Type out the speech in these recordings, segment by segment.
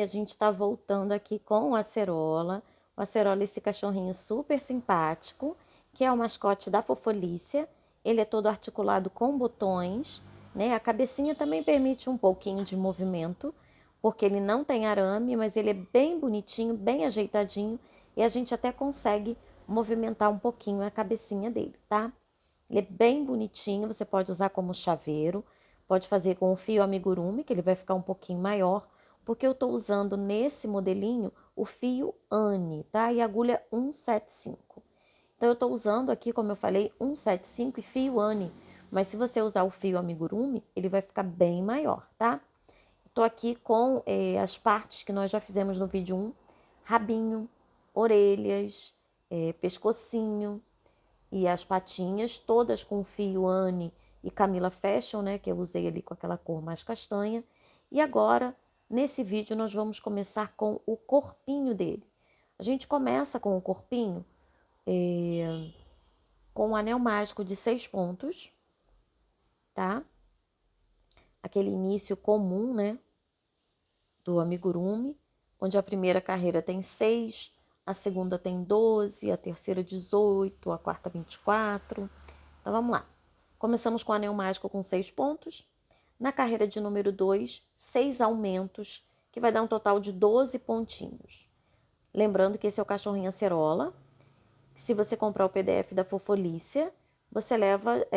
a gente tá voltando aqui com o Acerola. O Acerola é esse cachorrinho super simpático, que é o mascote da Fofolícia. Ele é todo articulado com botões, né? A cabecinha também permite um pouquinho de movimento, porque ele não tem arame, mas ele é bem bonitinho, bem ajeitadinho, e a gente até consegue movimentar um pouquinho a cabecinha dele, tá? Ele é bem bonitinho, você pode usar como chaveiro, pode fazer com o fio amigurumi, que ele vai ficar um pouquinho maior, porque eu estou usando nesse modelinho o fio Anne, tá? E agulha 175. Então eu estou usando aqui, como eu falei, 175 e fio Anne, mas se você usar o fio amigurumi, ele vai ficar bem maior, tá? Estou aqui com as partes que nós já fizemos no vídeo 1, rabinho, orelhas, pescocinho, e as patinhas, todas com fio Anne e Camila Fashion, né? Que eu usei ali com aquela cor mais castanha. E agora, nesse vídeo, nós vamos começar com o corpinho dele. A gente começa com o corpinho com um anel mágico de 6 pontos, tá? Aquele início comum, né? Do amigurumi, onde a primeira carreira tem 6, a segunda tem 12, a terceira 18, a quarta 24. Então vamos lá. Começamos com o anel mágico com 6 pontos. Na carreira de número 2, 6 aumentos, que vai dar um total de 12 pontinhos. Lembrando que esse é o cachorrinho acerola. Se você comprar o PDF da Fofolícia, você leva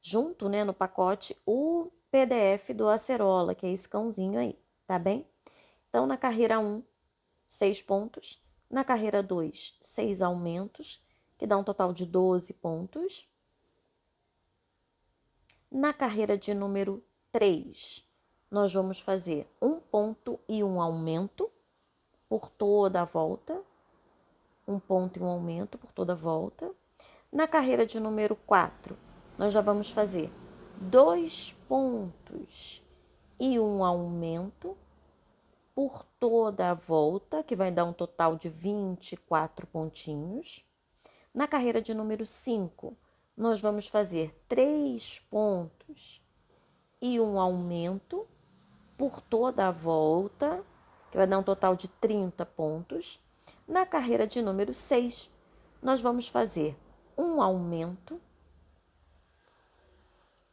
junto, né, no pacote, o PDF do acerola, que é esse cãozinho aí, tá bem? Então, na carreira 1, 6 pontos. Na carreira 2, 6 aumentos, que dá um total de 12 pontos. Na carreira de número 3, nós vamos fazer um ponto e um aumento por toda a volta. Um ponto e um aumento por toda a volta. Na carreira de número 4, nós já vamos fazer 2 pontos e um aumento por toda a volta, que vai dar um total de 24 pontinhos. Na carreira de número 5, nós vamos fazer 3 pontos e um aumento por toda a volta, que vai dar um total de 30 pontos. Na carreira de número 6, nós vamos fazer um aumento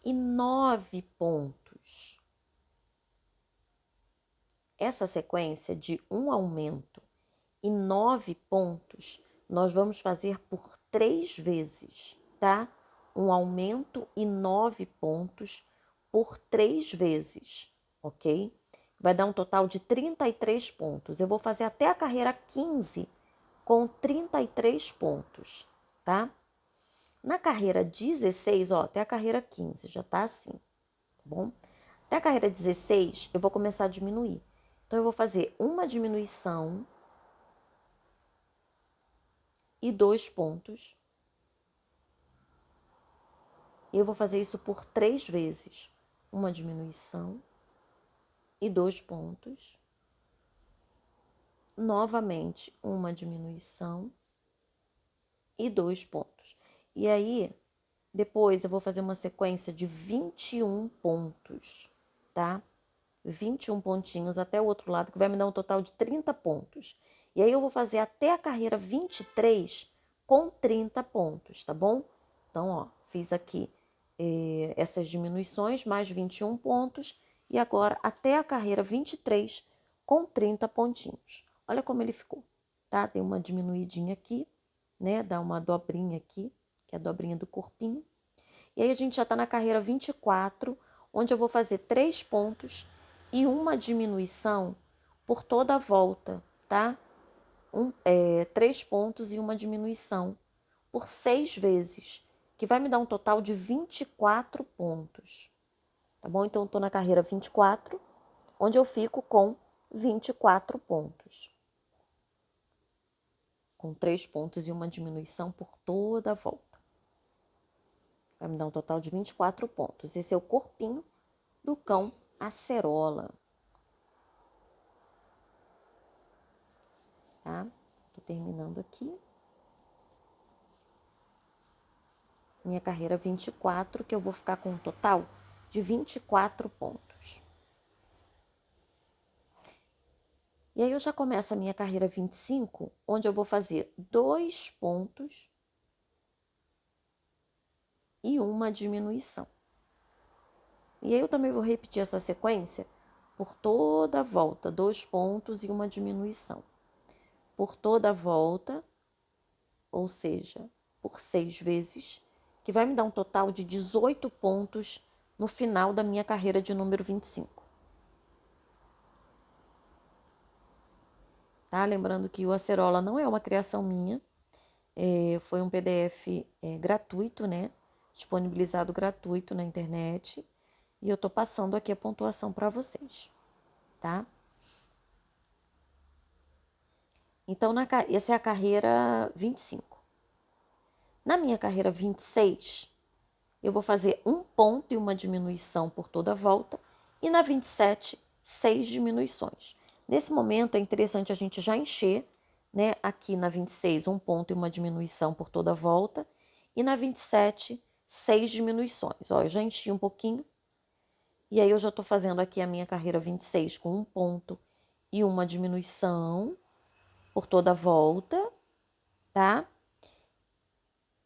e 9 pontos. Essa sequência de um aumento e 9 pontos, nós vamos fazer por 3 vezes, tá? Um aumento e 9 pontos por 3 vezes, ok? Vai dar um total de 33 pontos. Eu vou fazer até a carreira 15 com 33 pontos, tá? Na carreira 16, ó, até a carreira 15, já tá assim, tá bom? Até a carreira 16, eu vou começar a diminuir. Então, eu vou fazer uma diminuição e 2 pontos. E eu vou fazer isso por 3 vezes. Uma diminuição e 2 pontos. Novamente, uma diminuição e 2 pontos. E aí, depois eu vou fazer uma sequência de 21 pontos, tá? 21 pontinhos até o outro lado, que vai me dar um total de 30 pontos. E aí eu vou fazer até a carreira 23 com 30 pontos, tá bom? Então, ó, fiz aqui essas diminuições, mais 21 pontos, e agora até a carreira 23 com 30 pontinhos. Olha como ele ficou, tá? Tem uma diminuidinha aqui, né? Dá uma dobrinha aqui, que é a dobrinha do corpinho. E aí a gente já tá na carreira 24, onde eu vou fazer 3 pontos e uma diminuição por toda a volta, tá? 3 pontos e uma diminuição por 6 vezes, que vai me dar um total de 24 pontos, tá bom? Então, eu tô na carreira 24, onde eu fico com 24 pontos. Com 3 pontos e uma diminuição por toda a volta. Vai me dar um total de 24 pontos. Esse é o corpinho do cão acerola. Tá? Tô terminando aqui. Minha carreira 24, que eu vou ficar com um total de 24 pontos. E aí eu já começo a minha carreira 25, onde eu vou fazer 2 pontos e uma diminuição. E aí eu também vou repetir essa sequência por toda a volta, 2 pontos e uma diminuição. Por toda a volta, ou seja, por 6 vezes, que vai me dar um total de 18 pontos no final da minha carreira de número 25. Tá? Lembrando que o Acerola não é uma criação minha, foi um PDF gratuito, né? Disponibilizado gratuito na internet. E eu tô passando aqui a pontuação para vocês, tá? Então, essa é a carreira 25. Na minha carreira 26, eu vou fazer 1 ponto e uma diminuição por toda a volta. E na 27, 6 diminuições. Nesse momento, é interessante a gente já encher, né? Aqui na 26, 1 ponto e uma diminuição por toda a volta. E na 27, 6 diminuições. Ó, eu já enchi um pouquinho. E aí eu já tô fazendo aqui a minha carreira 26 com 1 ponto e uma diminuição por toda a volta, tá?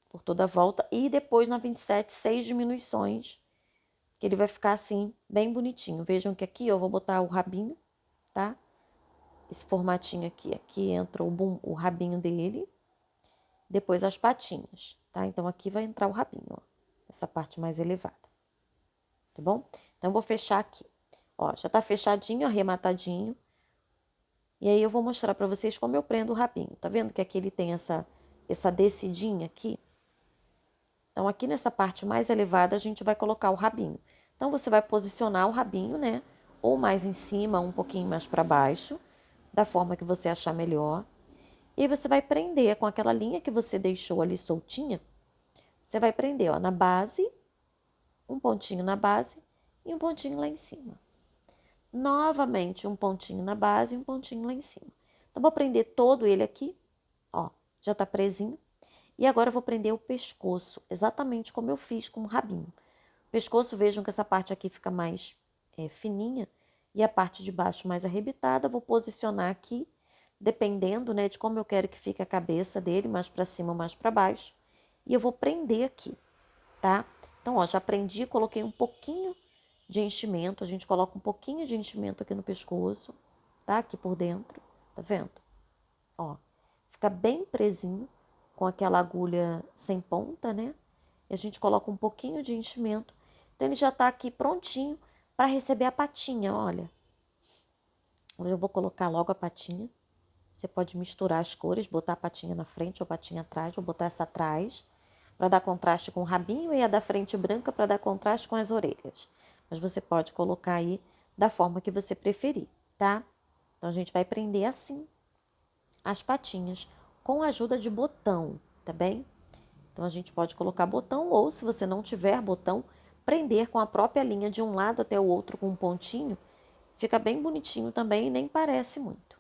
Por toda a volta. E depois na 27, 6 diminuições, que ele vai ficar assim, bem bonitinho. Vejam que aqui eu vou botar o rabinho, tá? Esse formatinho aqui. Aqui entra o rabinho dele. Depois as patinhas, tá? Então aqui vai entrar o rabinho, ó. Essa parte mais elevada. Tá bom? Então eu vou fechar aqui. Ó, já tá fechadinho, arrematadinho. E aí eu vou mostrar para vocês como eu prendo o rabinho. Tá vendo que aqui ele tem essa descidinha aqui? Então, aqui nessa parte mais elevada, a gente vai colocar o rabinho. Então, você vai posicionar o rabinho, né? Ou mais em cima, um pouquinho mais para baixo, da forma que você achar melhor. E aí você vai prender com aquela linha que você deixou ali soltinha. Você vai prender, ó, na base, um pontinho na base e um pontinho lá em cima. Novamente, um pontinho na base e um pontinho lá em cima. Então, vou prender todo ele aqui, ó, já tá presinho. E agora eu vou prender o pescoço, exatamente como eu fiz com o rabinho. O pescoço, vejam que essa parte aqui fica mais fininha e a parte de baixo mais arrebitada. Vou posicionar aqui, dependendo, né, de como eu quero que fique a cabeça dele, mais para cima ou mais para baixo. E eu vou prender aqui, tá? Então, ó, já prendi, coloquei um pouquinho de enchimento. A gente coloca um pouquinho de enchimento aqui no pescoço, tá? Aqui por dentro, tá vendo? Ó, fica bem presinho com aquela agulha sem ponta, né? E a gente coloca um pouquinho de enchimento. Então, ele já tá aqui prontinho para receber a patinha, olha. Eu vou colocar logo a patinha. Você pode misturar as cores, botar a patinha na frente ou a patinha atrás, ou botar essa atrás, para dar contraste com o rabinho, e a da frente branca para dar contraste com as orelhas. Mas você pode colocar aí da forma que você preferir, tá? Então, a gente vai prender assim as patinhas com a ajuda de botão, tá bem? Então, a gente pode colocar botão ou, se você não tiver botão, prender com a própria linha de um lado até o outro com um pontinho. Fica bem bonitinho também e nem parece muito,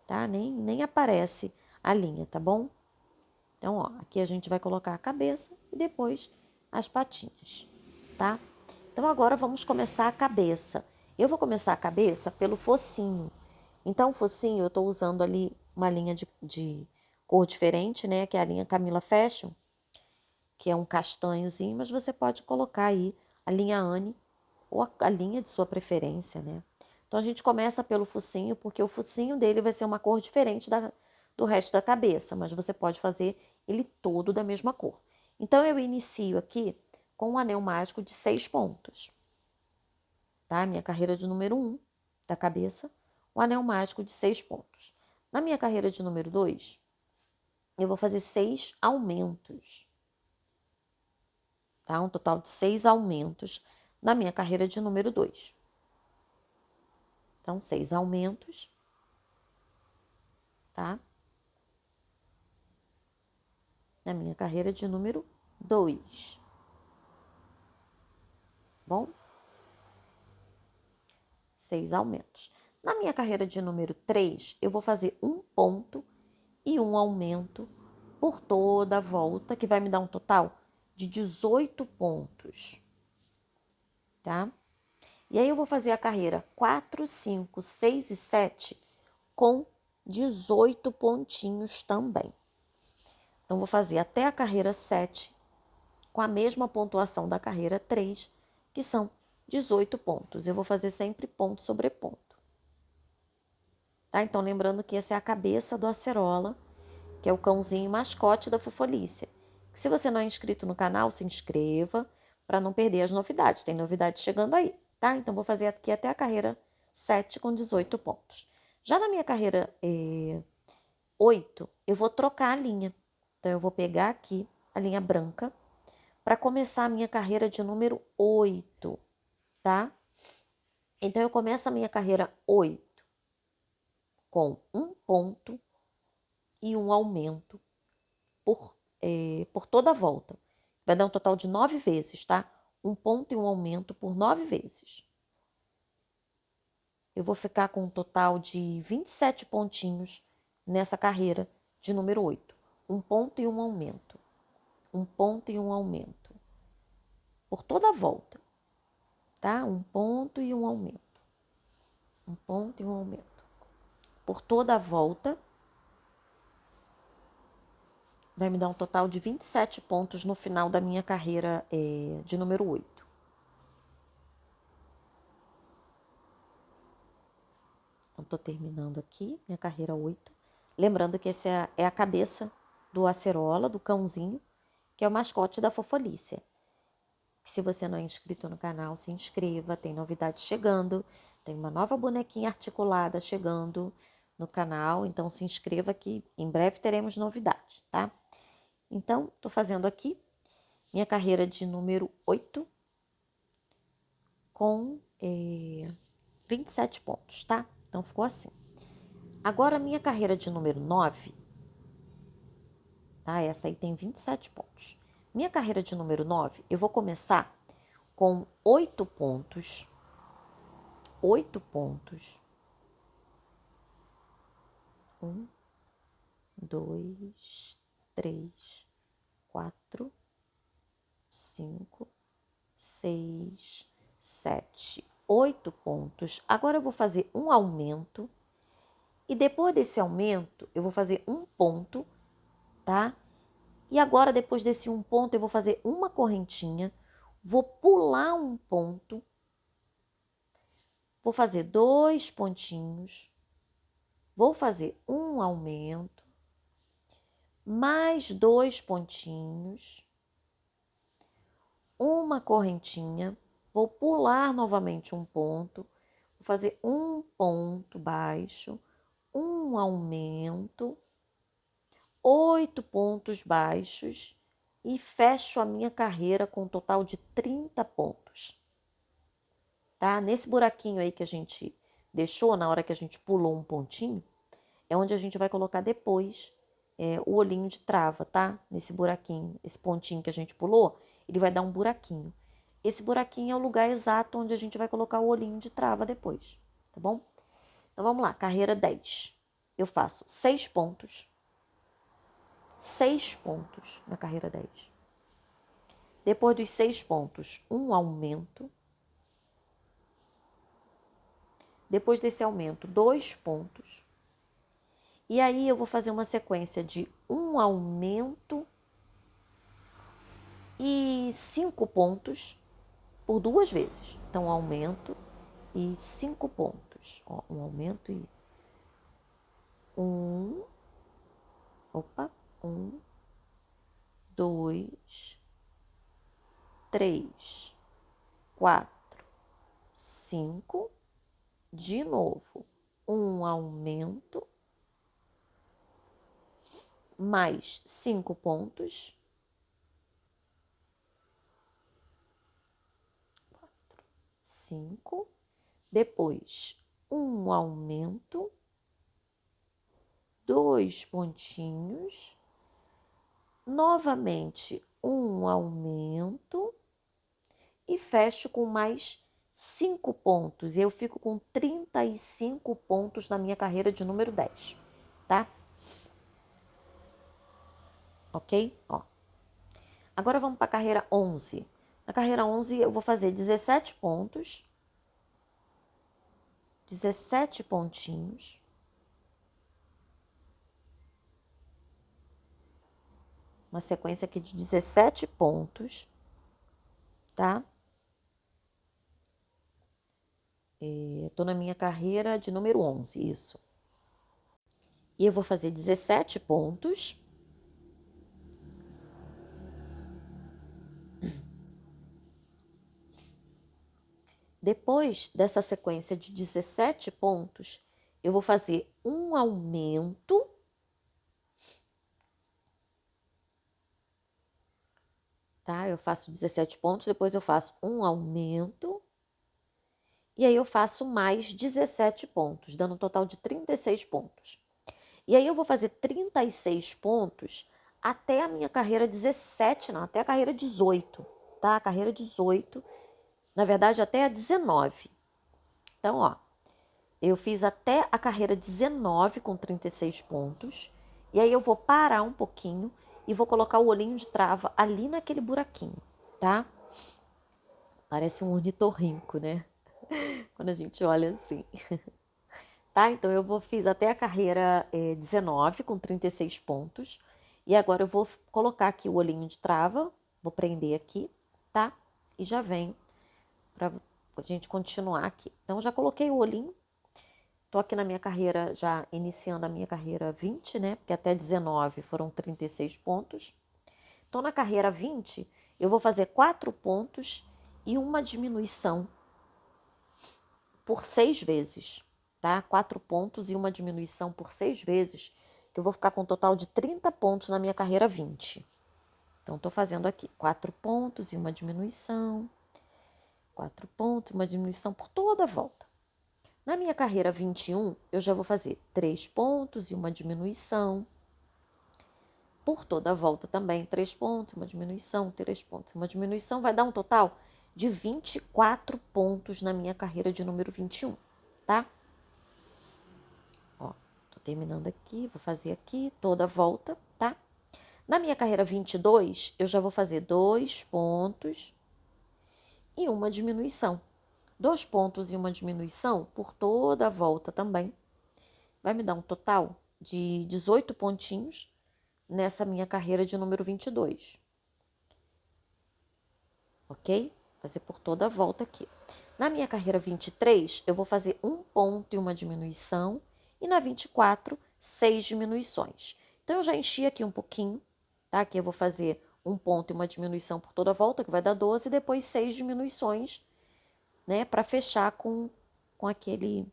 tá? Nem aparece a linha, tá bom? Então, ó, aqui a gente vai colocar a cabeça e depois as patinhas, tá? Então, agora vamos começar a cabeça. Eu vou começar a cabeça pelo focinho. Então, o focinho, eu tô usando ali uma linha de cor diferente, né? Que é a linha Camila Fashion, que é um castanhozinho, mas você pode colocar aí a linha Anne ou a linha de sua preferência, né? Então, a gente começa pelo focinho, porque o focinho dele vai ser uma cor diferente do resto da cabeça, mas você pode fazer ele todo da mesma cor. Então, eu inicio aqui com um anel mágico de 6 pontos, tá? Minha carreira de número 1 da cabeça, um anel mágico de 6 pontos. Na minha carreira de número 2, eu vou fazer 6 aumentos, tá? Um total de 6 aumentos na minha carreira de número 2. Então, 6 aumentos, tá? Na minha carreira de número 2. Bom? 6 aumentos. Na minha carreira de número 3, eu vou fazer um ponto e um aumento por toda a volta, que vai me dar um total de 18 pontos, tá? E aí eu vou fazer a carreira 4, 5, 6 e 7 com 18 pontinhos também. Então, vou fazer até a carreira 7 com a mesma pontuação da carreira 3, que são 18 pontos. Eu vou fazer sempre ponto sobre ponto. Tá? Então, lembrando que essa é a cabeça do acerola, que é o cãozinho mascote da Fofolícia. Se você não é inscrito no canal, se inscreva para não perder as novidades. Tem novidades chegando aí, tá? Então, vou fazer aqui até a carreira 7 com 18 pontos. Já na minha carreira 8, eu vou trocar a linha. Então, eu vou pegar aqui a linha branca para começar a minha carreira de número 8, tá? Então, eu começo a minha carreira 8 com um ponto e um aumento por toda a volta. Vai dar um total de 9 vezes, tá? Um ponto e um aumento por 9 vezes. Eu vou ficar com um total de 27 pontinhos nessa carreira de número 8. Um ponto e um aumento. Um ponto e um aumento. Por toda a volta, tá? Um ponto e um aumento. Um ponto e um aumento. Por toda a volta, vai me dar um total de 27 pontos no final da minha carreira de número 8. Então, estou terminando aqui minha carreira 8. Lembrando que essa é a cabeça do acerola, do cãozinho, que é o mascote da Fofolícia. Se você não é inscrito no canal, se inscreva, tem novidades chegando, tem uma nova bonequinha articulada chegando no canal, então se inscreva que em breve teremos novidades, tá? Então, tô fazendo aqui minha carreira de número 8 com 27 pontos, tá? Então, ficou assim. Agora, minha carreira de número 9, tá? Essa aí tem 27 pontos. Minha carreira de número 9, eu vou começar com 8 pontos. 8 pontos. 1, 2, 3, 4, 5, 6, 7, 8 pontos. Agora eu vou fazer um aumento. E depois desse aumento, eu vou fazer um ponto, tá? E agora, depois desse um ponto, eu vou fazer uma correntinha. Vou pular um ponto. Vou fazer 2 pontinhos. Vou fazer um aumento. Mais 2 pontinhos. Uma correntinha. Vou pular novamente um ponto. Vou fazer um ponto baixo. Um aumento. 8 pontos baixos. E fecho a minha carreira com um total de 30 pontos. Tá? Nesse buraquinho aí que a gente deixou, na hora que a gente pulou um pontinho, é onde a gente vai colocar depois o olhinho de trava, tá? Nesse buraquinho, esse pontinho que a gente pulou, ele vai dar um buraquinho. Esse buraquinho é o lugar exato onde a gente vai colocar o olhinho de trava depois, tá bom? Então, vamos lá, carreira 10. Eu faço 6 pontos. 6 pontos na carreira 10. Depois dos 6 pontos, um aumento. Depois desse aumento, 2 pontos. E aí eu vou fazer uma sequência de um aumento e 5 pontos por 2 vezes. Então, um aumento e 5 pontos. Ó, um aumento e 1, 2, 3, 4, 5. De novo, um aumento, mais 5 pontos. 4, 5. Depois, um aumento, 2 pontinhos. Novamente, um aumento. E fecho com mais 5 pontos. Eu fico com 35 pontos na minha carreira de número 10, tá? Ok? Ó. Agora vamos para a carreira 11. Na carreira 11 eu vou fazer 17 pontos. 17 pontinhos. uma sequência aqui de 17 pontos, tá? Tô na minha carreira de número 11, isso. E eu vou fazer 17 pontos. Depois dessa sequência de 17 pontos, eu vou fazer um aumento, tá? Eu faço 17 pontos, depois eu faço um aumento, e aí eu faço mais 17 pontos, dando um total de 36 pontos. E aí eu vou fazer 36 pontos até a minha carreira 17, não, até a carreira 18, tá? A carreira 18, na verdade até a 19. Então, ó, eu fiz até a carreira 19 com 36 pontos. E aí eu vou parar um pouquinho e vou colocar o olhinho de trava ali naquele buraquinho, tá? Parece um ornitorrinco, né? Quando a gente olha assim. Tá? Então fiz até a carreira 19 com 36 pontos. E agora eu vou colocar aqui o olhinho de trava. Vou prender aqui, tá? E já venho pra gente continuar aqui. Então já coloquei o olhinho. Tô aqui na minha carreira, já iniciando a minha carreira 20, né? Porque até 19 foram 36 pontos. Então, na carreira 20, eu vou fazer 4 pontos e uma diminuição por 6 vezes, tá? 4 pontos e uma diminuição por 6 vezes, que eu vou ficar com um total de 30 pontos na minha carreira 20. Então, tô fazendo aqui 4 pontos e uma diminuição, 4 pontos e uma diminuição por toda a volta. Na minha carreira 21, eu já vou fazer 3 pontos e uma diminuição. Por toda a volta também, 3 pontos, uma diminuição, 3 pontos, uma diminuição. Vai dar um total de 24 pontos na minha carreira de número 21, tá? Ó, tô terminando aqui, vou fazer aqui toda a volta, tá? Na minha carreira 22, eu já vou fazer 2 pontos e uma diminuição. 2 pontos e uma diminuição por toda a volta também. Vai me dar um total de 18 pontinhos nessa minha carreira de número 22. Ok? Fazer por toda a volta aqui. Na minha carreira 23, eu vou fazer um ponto e uma diminuição. E na 24, 6 diminuições. Então, eu já enchi aqui um pouquinho, tá? Aqui eu vou fazer um ponto e uma diminuição por toda a volta, que vai dar 12, e depois 6 diminuições, né? Para fechar com aquele...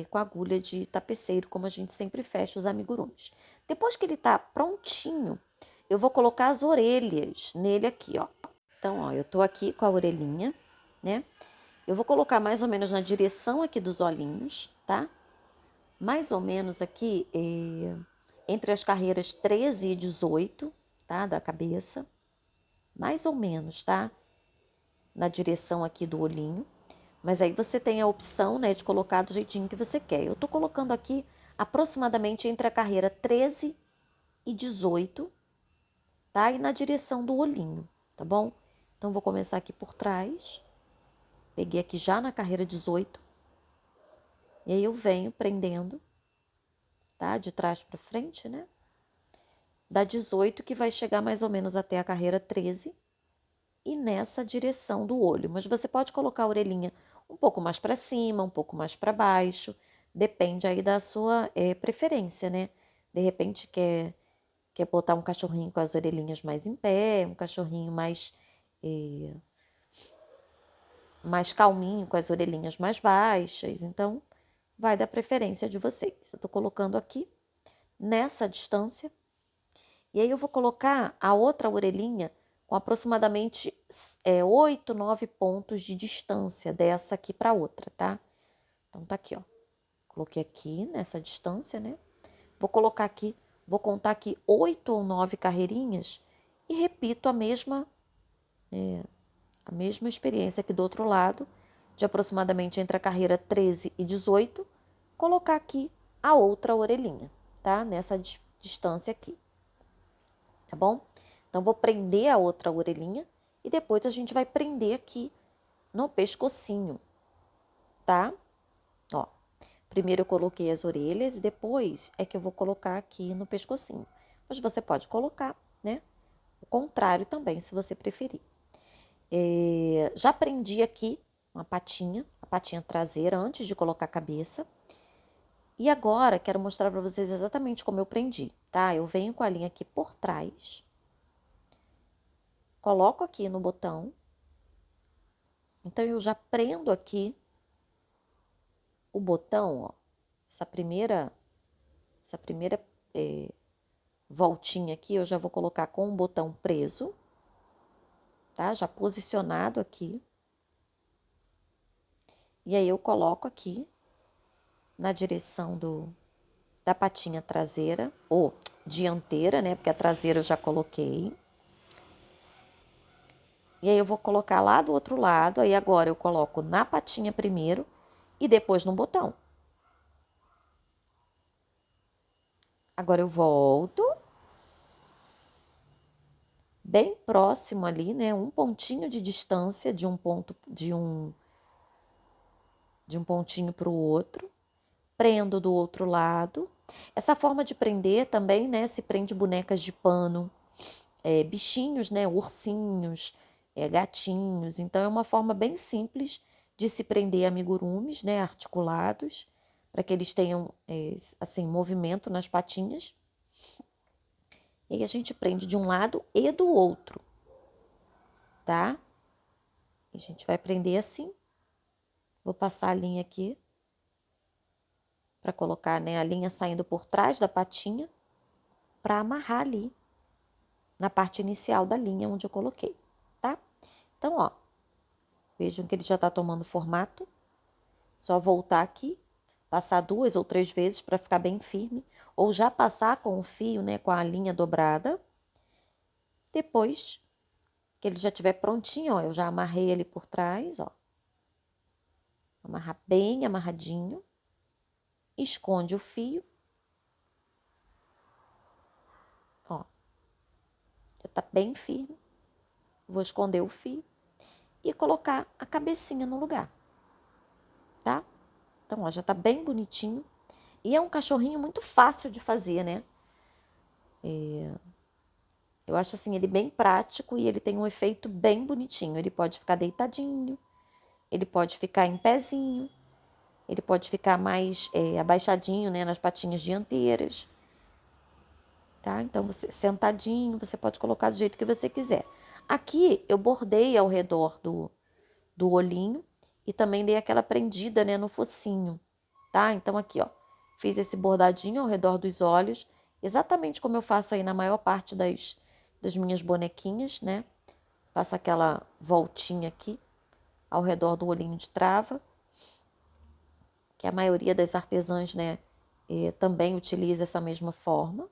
com a agulha de tapeceiro, como a gente sempre fecha os amigurumis. Depois que ele tá prontinho, eu vou colocar as orelhas nele aqui, ó. Então, ó, eu tô aqui com a orelhinha, né? Eu vou colocar mais ou menos na direção aqui dos olhinhos, tá? Mais ou menos aqui entre as carreiras 13 e 18, tá? Da cabeça. Mais ou menos, tá? Na direção aqui do olhinho. Mas aí você tem a opção, né, de colocar do jeitinho que você quer. Eu tô colocando aqui aproximadamente entre a carreira 13 e 18, tá? E na direção do olhinho, tá bom? Então, vou começar aqui por trás. Peguei aqui já na carreira 18. E aí eu venho prendendo, tá? De trás para frente, né? Da 18 que vai chegar mais ou menos até a carreira 13 e nessa direção do olho. Mas você pode colocar a orelhinha um pouco mais para cima, um pouco mais para baixo. Depende aí da sua preferência, né? De repente quer botar um cachorrinho com as orelhinhas mais em pé, um cachorrinho mais calminho, com as orelhinhas mais baixas. Então, vai da preferência de vocês. Eu tô colocando aqui nessa distância. E aí eu vou colocar a outra orelhinha com aproximadamente 8, 9 pontos de distância dessa aqui para outra, tá? Então tá aqui, ó. Coloquei aqui nessa distância, né? Vou colocar aqui, vou contar aqui 8 ou 9 carreirinhas e repito a mesma experiência aqui do outro lado, de aproximadamente entre a carreira 13 e 18, colocar aqui a outra orelhinha, tá? Nessa distância aqui, tá bom? Então, vou prender a outra orelhinha e depois a gente vai prender aqui no pescocinho, tá? Ó, primeiro eu coloquei as orelhas e depois é que eu vou colocar aqui no pescocinho. Mas você pode colocar né? O contrário também, se você preferir. Já prendi aqui a patinha traseira, antes de colocar a cabeça. E agora, quero mostrar para vocês exatamente como eu prendi, tá? Eu venho com a linha aqui por trás, coloco aqui no botão. Então, eu já prendo aqui o botão, ó. Essa primeira voltinha aqui, eu já vou colocar com o botão preso, tá? Já posicionado aqui. E aí, eu coloco aqui na direção da patinha traseira, ou dianteira, né? Porque a traseira eu já coloquei. E aí, eu vou colocar lá do outro lado. Aí, agora eu coloco na patinha primeiro e depois no botão. Agora, eu volto. Bem próximo ali, né? Um pontinho de distância de um ponto, de um pontinho para o outro. Prendo do outro lado. Essa forma de prender também, né? Se prende bonecas de pano, bichinhos, né? Ursinhos, gatinhos. Então, é uma forma bem simples de se prender amigurumis, né? Articulados, para que eles tenham, assim, movimento nas patinhas. E aí, a gente prende de um lado e do outro, tá? E a gente vai prender assim. Vou passar a linha aqui para colocar, né, a linha saindo por trás da patinha para amarrar ali na parte inicial da linha onde eu coloquei, tá? Então, ó, vejam que ele já tá tomando formato. Só voltar aqui, passar 2 ou 3 vezes para ficar bem firme, ou já passar com o fio, né, com a linha dobrada. Depois que ele já estiver prontinho, ó, eu já amarrei ele por trás, ó. Amarrar bem amarradinho. Esconde o fio. Ó, já tá bem firme. Vou esconder o fio e colocar a cabecinha no lugar, tá? Então, ó, já tá bem bonitinho. E é um cachorrinho muito fácil de fazer, né? Eu acho assim, ele bem prático e ele tem um efeito bem bonitinho. Ele pode ficar deitadinho, ele pode ficar em pezinho, ele pode ficar mais abaixadinho, né, nas patinhas dianteiras, tá? Então, você sentadinho, você pode colocar do jeito que você quiser. Aqui, eu bordei ao redor do olhinho e também dei aquela prendida, né, no focinho, tá? Então, aqui, ó, fiz esse bordadinho ao redor dos olhos, exatamente como eu faço aí na maior parte das minhas bonequinhas, né? Faço aquela voltinha aqui ao redor do olhinho de trava, que a maioria das artesãs, né, também utiliza essa mesma forma.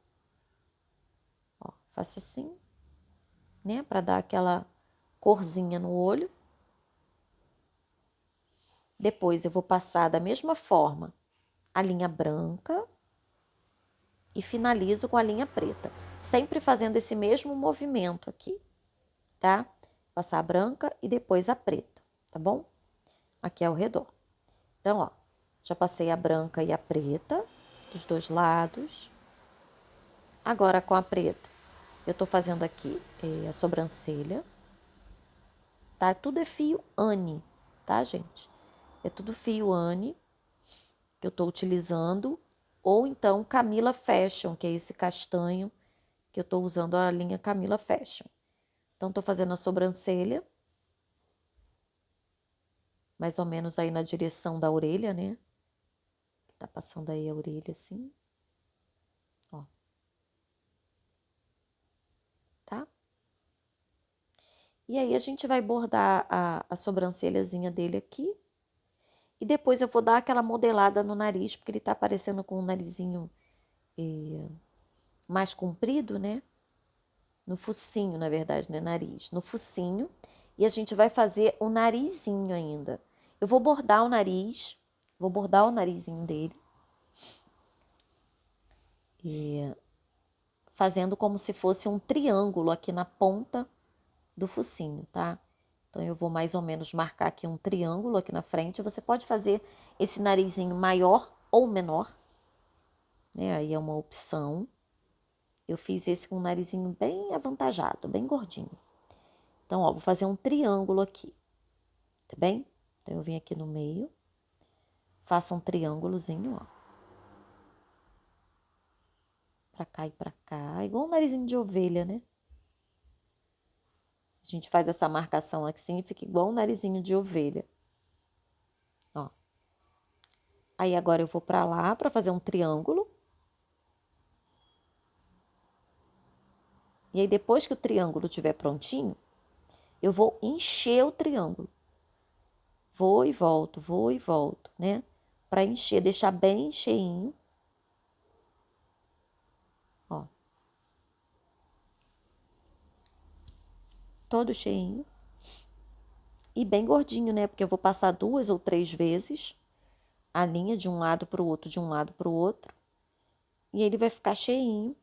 Ó, faço assim, né, para dar aquela corzinha no olho. Depois eu vou passar da mesma forma a linha branca e finalizo com a linha preta, sempre fazendo esse mesmo movimento aqui, tá? Passar a branca e depois a preta, tá bom? Aqui ao redor. Então, ó, já passei a branca e a preta dos dois lados. Agora com a preta, eu tô fazendo aqui a sobrancelha, tá? Tudo é fio Anne, tá, gente? É tudo fio Anne que eu tô utilizando, ou então Camila Fashion, que é esse castanho que eu tô usando a linha Camila Fashion. Então, tô fazendo a sobrancelha, mais ou menos aí na direção da orelha, né? Tá passando aí a orelha assim, ó. Tá? E aí, a gente vai bordar a sobrancelhazinha dele aqui. E depois eu vou dar aquela modelada no nariz, porque ele tá aparecendo com o narizinho mais comprido, né? No focinho, na verdade, né? Nariz. No focinho. E a gente vai fazer o narizinho ainda. Eu vou bordar o nariz. Vou bordar o narizinho dele. E fazendo como se fosse um triângulo aqui na ponta do focinho, tá? Então, eu vou mais ou menos marcar aqui um triângulo aqui na frente. Você pode fazer esse narizinho maior ou menor, né? Aí é uma opção. Eu fiz esse com um narizinho bem avantajado, bem gordinho. Então, ó, vou fazer um triângulo aqui, tá bem? Então, eu venho aqui no meio, faço um triângulozinho, ó. Pra cá e pra cá, igual um narizinho de ovelha, né? A gente faz essa marcação assim e fica igual um narizinho de ovelha. Ó. Aí, agora eu vou pra lá pra fazer um triângulo. E aí, depois que o triângulo estiver prontinho, eu vou encher o triângulo. Vou e volto, né? Pra encher, deixar bem cheinho. Ó. Todo cheinho. E bem gordinho, né? Porque eu vou passar 2 ou 3 vezes a linha de um lado pro outro, de um lado pro outro. E ele vai ficar cheinho,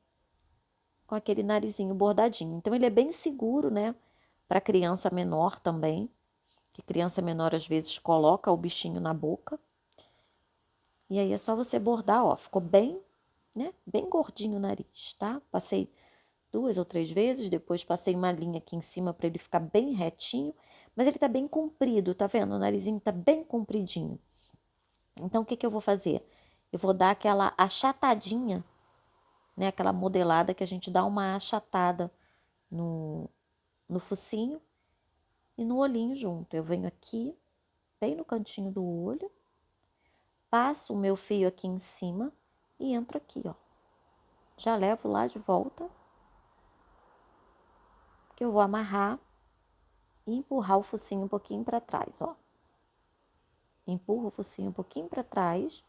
com aquele narizinho bordadinho. Então, ele é bem seguro, né? Para criança menor também. Que criança menor, às vezes, coloca o bichinho na boca. E aí, é só você bordar, ó. Ficou bem, né? Bem gordinho o nariz, tá? Passei 2 ou 3 vezes. Depois, passei uma linha aqui em cima para ele ficar bem retinho. Mas ele tá bem comprido, tá vendo? O narizinho tá bem compridinho. Então, o que que eu vou fazer? Eu vou dar aquela achatadinha, né? Aquela modelada que a gente dá uma achatada no focinho e no olhinho junto. Eu venho aqui, bem no cantinho do olho, passo o meu fio aqui em cima e entro aqui, ó. Já levo lá de volta, que eu vou amarrar e empurrar o focinho um pouquinho para trás, ó. Empurro o focinho um pouquinho para trás,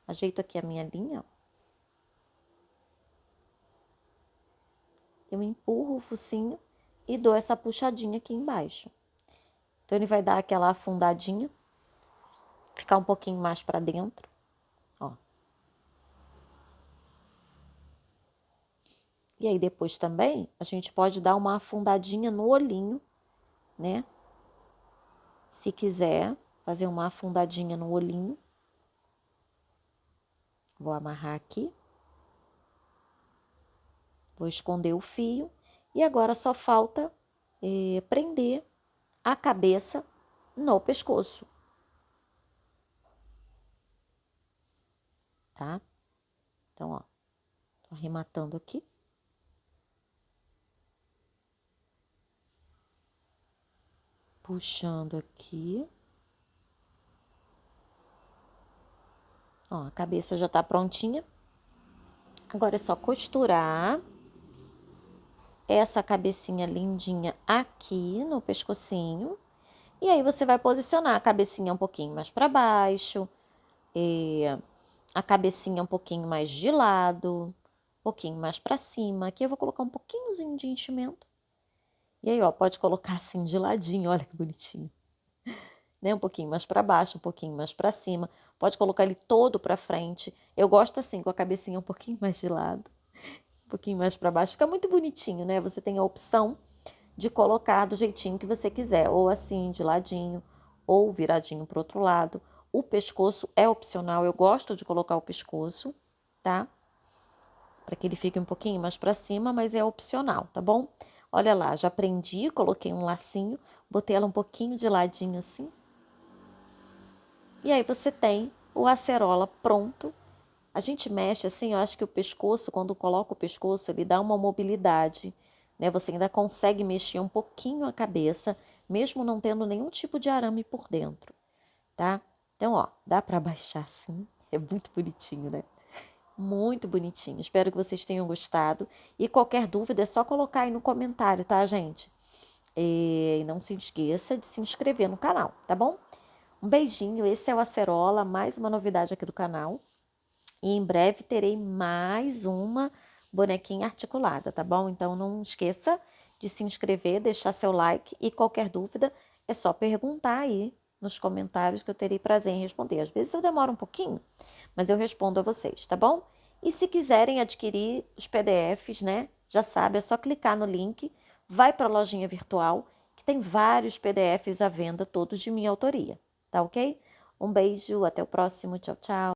ajeito aqui a minha linha, ó. Eu empurro o focinho e dou essa puxadinha aqui embaixo. Então, ele vai dar aquela afundadinha, ficar um pouquinho mais para dentro, ó. E aí, depois também, a gente pode dar uma afundadinha no olhinho, né? Se quiser fazer uma afundadinha no olhinho. Vou amarrar aqui. Vou esconder o fio. E agora só falta prender a cabeça no pescoço. Tá? Então, ó. Tô arrematando aqui. Puxando aqui. Ó, a cabeça já tá prontinha. Agora é só costurar essa cabecinha lindinha aqui no pescocinho. E aí você vai posicionar a cabecinha um pouquinho mais para baixo, a cabecinha um pouquinho mais de lado, um pouquinho mais para cima. Aqui eu vou colocar um pouquinhozinho de enchimento. E aí, ó, pode colocar assim de ladinho, olha que bonitinho. Né? Um pouquinho mais para baixo, um pouquinho mais para cima. Pode colocar ele todo para frente. Eu gosto assim, com a cabecinha um pouquinho mais de lado, um pouquinho mais para baixo. Fica muito bonitinho, né? Você tem a opção de colocar do jeitinho que você quiser, ou assim, de ladinho, ou viradinho para o outro lado. O pescoço é opcional, eu gosto de colocar o pescoço, tá? Para que ele fique um pouquinho mais para cima, mas é opcional, tá bom? Olha lá, já prendi, coloquei um lacinho, botei ela um pouquinho de ladinho assim. E aí você tem o acerola pronto. A gente mexe assim, eu acho que o pescoço, quando coloca o pescoço, ele dá uma mobilidade, né? Você ainda consegue mexer um pouquinho a cabeça, mesmo não tendo nenhum tipo de arame por dentro, tá? Então, ó, dá para baixar assim. É muito bonitinho, né? Muito bonitinho. Espero que vocês tenham gostado. E qualquer dúvida é só colocar aí no comentário, tá, gente? E não se esqueça de se inscrever no canal, tá bom? Um beijinho. Esse é o Acerola, mais uma novidade aqui do canal. E em breve terei mais uma bonequinha articulada, tá bom? Então não esqueça de se inscrever, deixar seu like e qualquer dúvida é só perguntar aí nos comentários que eu terei prazer em responder. Às vezes eu demoro um pouquinho, mas eu respondo a vocês, tá bom? E se quiserem adquirir os PDFs, né? Já sabe, é só clicar no link, vai para a lojinha virtual, que tem vários PDFs à venda, todos de minha autoria, tá ok? Um beijo, até o próximo, tchau, tchau.